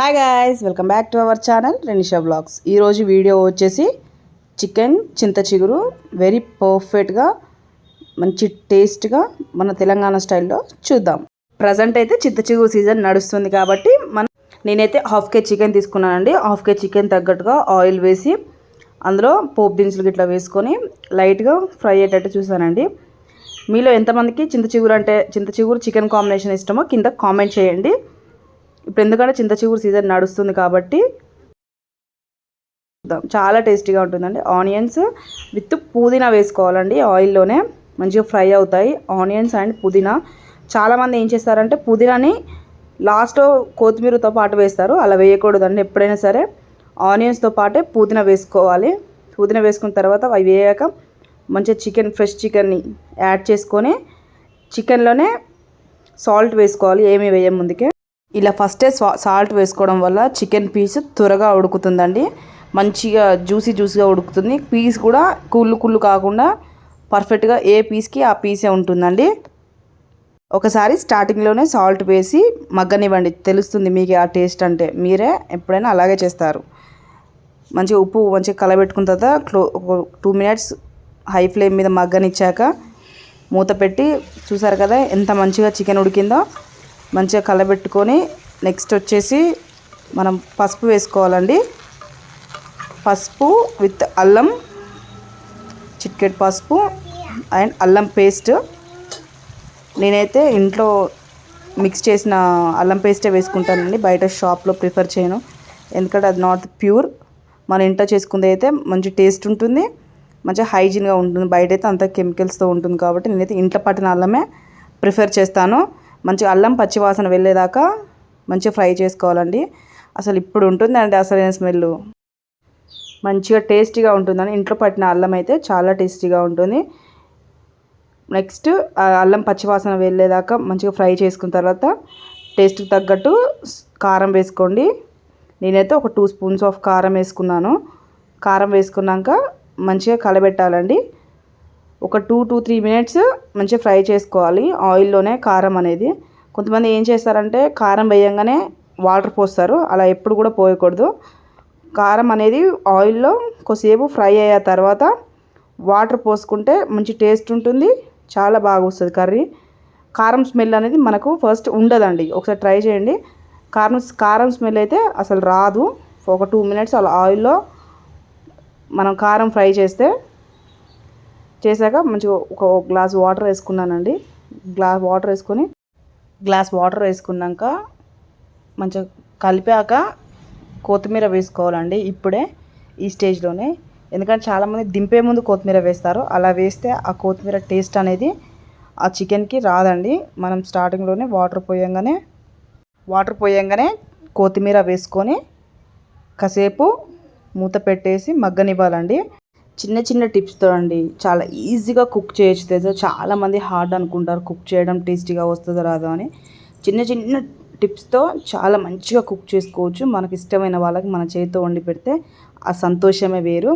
Hi guys, welcome back to our channel Renisha blogs. ఈరోజు video వచ్చేసి chicken చింత చిగురు వెరీ పర్ఫెక్ట్గా మంచి టేస్ట్గా మన తెలంగాణ స్టైల్లో చూద్దాం. ప్రజెంట్ అయితే చింత చిగురు సీజన్ నడుస్తుంది కాబట్టి నేనైతే హాఫ్ కేజీ చికెన్ తీసుకున్నానండి. హాఫ్ కేజీ చికెన్ తగ్గట్టుగా ఆయిల్ వేసి అందులో పోపు దినుసులు గిట్లా వేసుకొని లైట్గా ఫ్రై అయ్యేటట్టు చూసానండి. మీలో ఎంతమందికి చింత చిగురు చికెన్ కాంబినేషన్ ఇష్టమో కింద కామెంట్ చేయండి. ఇప్పుడు ఎందుకంటే చింత చిగురు సీజన్ నడుస్తుంది కాబట్టి చాలా టేస్టీగా ఉంటుందండి. ఆనియన్స్ విత్ పుదీనా వేసుకోవాలండి. ఆయిల్లోనే మంచిగా ఫ్రై అవుతాయి ఆనియన్స్ అండ్ పుదీనా. చాలామంది ఏం చేస్తారంటే పుదీనాని లాస్ట్లో కొత్తిమీరతో పాటు వేస్తారు. అలా వేయకూడదండి. ఎప్పుడైనా సరే ఆనియన్స్తో పాటే పుదీనా వేసుకోవాలి. పుదీనా వేసుకున్న తర్వాత అవి వేయాక మంచిగా ఫ్రెష్ చికెన్ని యాడ్ చేసుకొని చికెన్లోనే సాల్ట్ వేసుకోవాలి. ఏమీ వేయ ముందుకే ఇలా ఫస్టే సాల్ట్ వేసుకోవడం వల్ల చికెన్ పీస్ త్వరగా ఉడుకుతుందండి. మంచిగా జ్యూసీగా ఉడుకుతుంది. పీస్ కూడా కుళ్ళు కాకుండా పర్ఫెక్ట్గా ఏ పీస్కి ఆ పీసే ఉంటుందండి. ఒకసారి స్టార్టింగ్లోనే సాల్ట్ వేసి మగ్గనివ్వండి, తెలుస్తుంది మీకు ఆ టేస్ట్. అంటే మీరే ఎప్పుడైనా అలాగే చేస్తారు. మంచిగా ఉప్పు మంచిగా కలబెట్టుకున్న తర్వాత 2 minutes హై ఫ్లేమ్ మీద మగ్గనిచ్చాక మూత పెట్టి చూసారు కదా ఎంత మంచిగా చికెన్ ఉడికిందో. మంచిగా కలబెట్టుకొని నెక్స్ట్ వచ్చేసి మనం పసుపు వేసుకోవాలండి. పసుపు విత్ అల్లం, చిటికెడు పసుపు అండ్ అల్లం పేస్ట్. నేనైతే ఇంట్లో మిక్స్ చేసిన అల్లం పేస్టే వేసుకుంటానండి. బయట షాప్లో ప్రిఫర్ చేయను, ఎందుకంటే అది నాట్ ప్యూర్. మన ఇంట్లో చేసుకుంది అయితే మంచి టేస్ట్ ఉంటుంది, మంచిగా హైజీన్గా ఉంటుంది. బయట అయితే అంత కెమికల్స్తో ఉంటుంది కాబట్టి నేనైతే ఇంట్లో పట్టిన అల్లమే ప్రిఫర్ చేస్తాను. మంచిగా అల్లం పచ్చివాసన వెళ్ళేదాకా మంచిగా ఫ్రై చేసుకోవాలండి. అసలు ఇప్పుడు ఉంటుందండి అసలైన స్మెల్. మంచిగా టేస్టీగా ఉంటుందని ఇంట్లో పట్టిన అల్లం అయితే చాలా టేస్టీగా ఉంటుంది. నెక్స్ట్ అల్లం పచ్చివాసన వెళ్ళేదాకా మంచిగా ఫ్రై చేసుకున్న తర్వాత టేస్ట్కి తగ్గట్టు కారం వేసుకోండి. నేనైతే ఒక 2 spoons ఆఫ్ కారం వేసుకున్నాను. కారం వేసుకున్నాక మంచిగా కలబెట్టాలండి. ఒక 2 to 3 minutes మంచిగా ఫ్రై చేసుకోవాలి ఆయిల్లోనే కారం అనేది. కొంతమంది ఏం చేస్తారంటే కారం వేయంగానే వాటర్ పోస్తారు. అలా ఎప్పుడు కూడా పోయకూడదు. కారం అనేది ఆయిల్లో కొద్దిసేపు ఫ్రై అయ్యే తర్వాత వాటర్ పోసుకుంటే మంచి టేస్ట్ ఉంటుంది, చాలా బాగా వస్తుంది కర్రీ. కారం స్మెల్ అనేది మనకు ఫస్ట్ ఉండదండి. ఒకసారి ట్రై చేయండి. కారం స్మెల్ అయితే అసలు రాదు. ఒక 2 minutes అలా ఆయిల్లో మనం కారం ఫ్రై చేశాక మంచిగా ఒక గ్లాస్ వాటర్ వేసుకున్నానండి. గ్లాస్ వాటర్ వేసుకున్నాక మంచిగా కలిపాక కొత్తిమీర వేసుకోవాలండి. ఇప్పుడే ఈ స్టేజ్లోనే, ఎందుకంటే చాలామంది దింపే ముందు కొత్తిమీర వేస్తారు. అలా వేస్తే ఆ కొత్తిమీర టేస్ట్ అనేది ఆ చికెన్కి రాదండి. మనం స్టార్టింగ్లోనే వాటర్ పోయంగానే కొత్తిమీర వేసుకొని కాసేపు మూత పెట్టేసి మగ్గనివ్వాలండి. చిన్న టిప్స్తో అండి చాలా ఈజీగా కుక్ చేయొచ్చు తెలుసా. చాలామంది హార్డ్ అనుకుంటారు కుక్ చేయడం, టేస్టీగా వస్తుందో రాదో అని. చిన్న టిప్స్తో చాలా మంచిగా కుక్ చేసుకోవచ్చు. మనకి ఇష్టమైన వాళ్ళకి మన చేతితో వండి పెడితే ఆ సంతోషమే వేరు.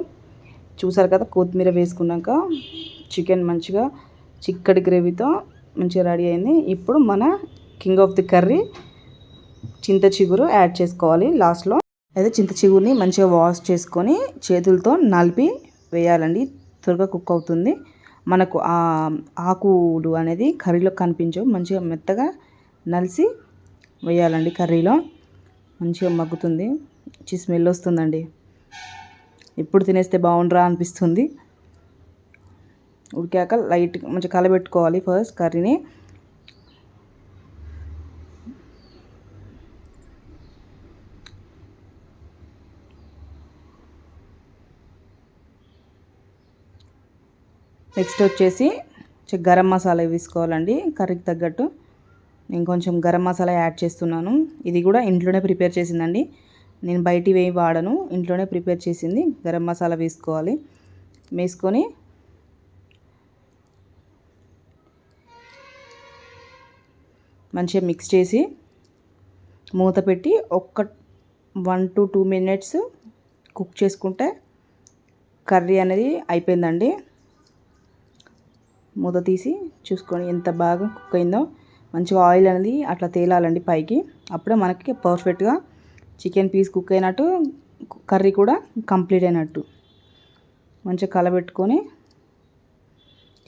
చూసారు కదా కొత్తిమీర వేసుకున్నాక చికెన్ మంచిగా చిక్కటి గ్రేవీతో మంచిగా రెడీ అయింది. ఇప్పుడు మన కింగ్ ఆఫ్ ది కర్రీ చింత చిగురు యాడ్ చేసుకోవాలి లాస్ట్లో. అయితే చింత చిగురుని మంచిగా వాష్ చేసుకొని చేతులతో నలిపి వేయాలండి. త్వరగా కుక్ అవుతుంది. మనకు ఆ ఆకులు అనేది కర్రీలో కనిపించవు. మంచిగా మెత్తగా నలిసి వేయాలండి. కర్రీలో మంచిగా మగ్గుతుంది. మంచి స్మెల్ వస్తుందండి. ఇప్పుడు తినేస్తే బాగుండ్రా అనిపిస్తుంది. ఉడికాక లైట్గా మంచిగా కలబెట్టుకోవాలి ఫస్ట్ కర్రీని. నెక్స్ట్ వచ్చేసి గరం మసాలా వేసుకోవాలండి. కర్రీకి తగ్గట్టు నేను కొంచెం గరం మసాలా యాడ్ చేస్తున్నాను. ఇది కూడా ఇంట్లోనే ప్రిపేర్ చేసిందండి. నేను బయటివి ఏమి వాడను, ఇంట్లోనే ప్రిపేర్ చేసింది. గరం మసాలా వేసుకోవాలి. వేసుకొని మంచిగా మిక్స్ చేసి మూత పెట్టి 1 to 2 minutes కుక్ చేసుకుంటే కర్రీ అనేది అయిపోయిందండి. మూత తీసి చూసుకొని ఎంత బాగా కుక్ అయిందో. మంచిగా ఆయిల్ అనేది అట్లా తేలాలండి పైకి. అప్పుడే మనకి పర్ఫెక్ట్గా చికెన్ పీస్ కుక్ అయినట్టు, కర్రీ కూడా కంప్లీట్ అయినట్టు. మంచిగా కలబెట్టుకొని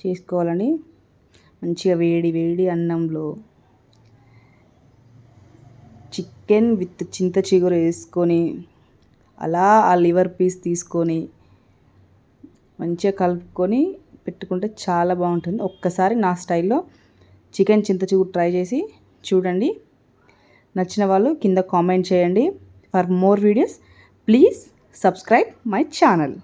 చేసుకోవాలండి. మంచిగా వేడి వేడి అన్నంలో చికెన్ విత్ చింత చిగురు వేసుకొని అలా ఆ లివర్ పీస్ తీసుకొని మంచిగా కలుపుకొని పెట్టుకుంటే చాలా బాగుంటుంది. ఒక్కసారి నా స్టైల్లో చికెన్ చింత చిగురు ట్రై చేసి చూడండి. నచ్చిన వాళ్ళు కింద కామెంట్ చేయండి. For more videos please subscribe my channel.